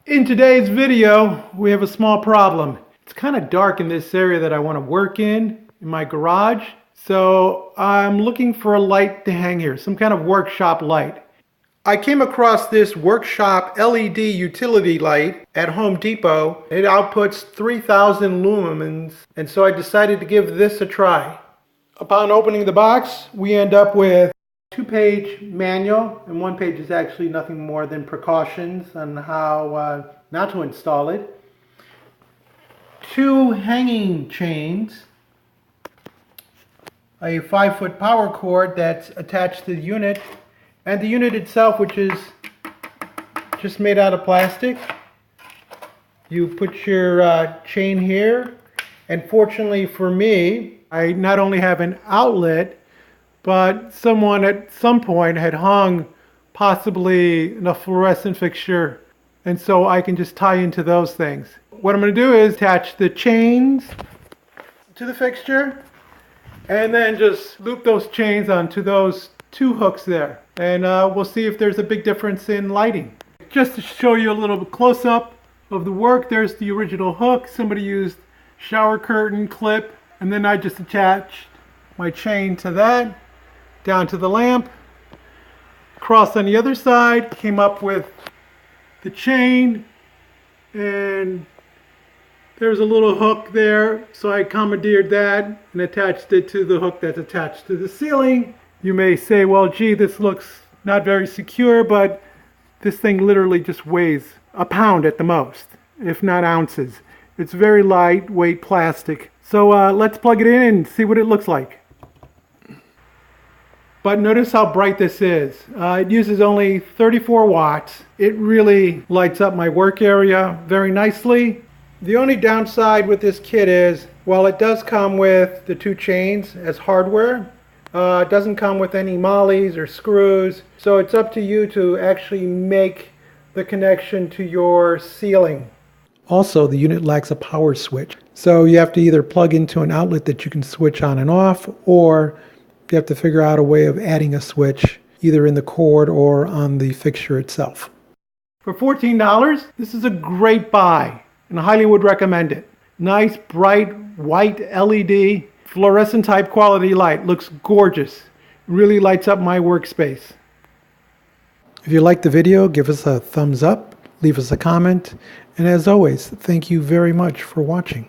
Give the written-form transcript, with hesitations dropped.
In today's video, we have a small problem. It's kind of dark in this area that I want to work in my garage. So I'm looking for a light to hang here, some kind of workshop light. I came across this workshop LED utility light at Home Depot. It outputs 3,000 lumens, and so I decided to give this a try. Upon opening the box, we end up with a 2-page manual, and one page is actually nothing more than precautions on how not to install it. 2 hanging chains, a 5-foot power cord that's attached to the unit, and the unit itself, which is just made out of plastic. You put your chain here, and fortunately for me, I not only have an outlet, but someone at some point had hung possibly a fluorescent fixture, and so I can just tie into those things. What I'm going to do is attach the chains to the fixture and then just loop those chains onto those 2 hooks there, and we'll see if there's a big difference in lighting. Just to show you a little bit close-up of the work, there's the original hook. Somebody used shower curtain clip, and then I just attached my chain to that, down to the lamp, crossed on the other side, came up with the chain, and there's a little hook there, so I commandeered that and attached it to the hook that's attached to the ceiling. You may say, well, gee, this looks not very secure, but this thing literally just weighs a pound at the most, if not ounces. It's very lightweight plastic. So let's plug it in and see what it looks like. But notice how bright this is. It uses only 34 watts. It really lights up my work area very nicely. The only downside with this kit is, while it does come with the 2 chains as hardware, it doesn't come with any mollies or screws. So it's up to you to actually make the connection to your ceiling. Also, the unit lacks a power switch. So you have to either plug into an outlet that you can switch on and off, or you have to figure out a way of adding a switch either in the cord or on the fixture itself. For $14, this is a great buy, and I highly would recommend it. Nice, bright, white LED, fluorescent type quality light. Looks gorgeous. Really lights up my workspace. If you liked the video, give us a thumbs up, leave us a comment, and as always, thank you very much for watching.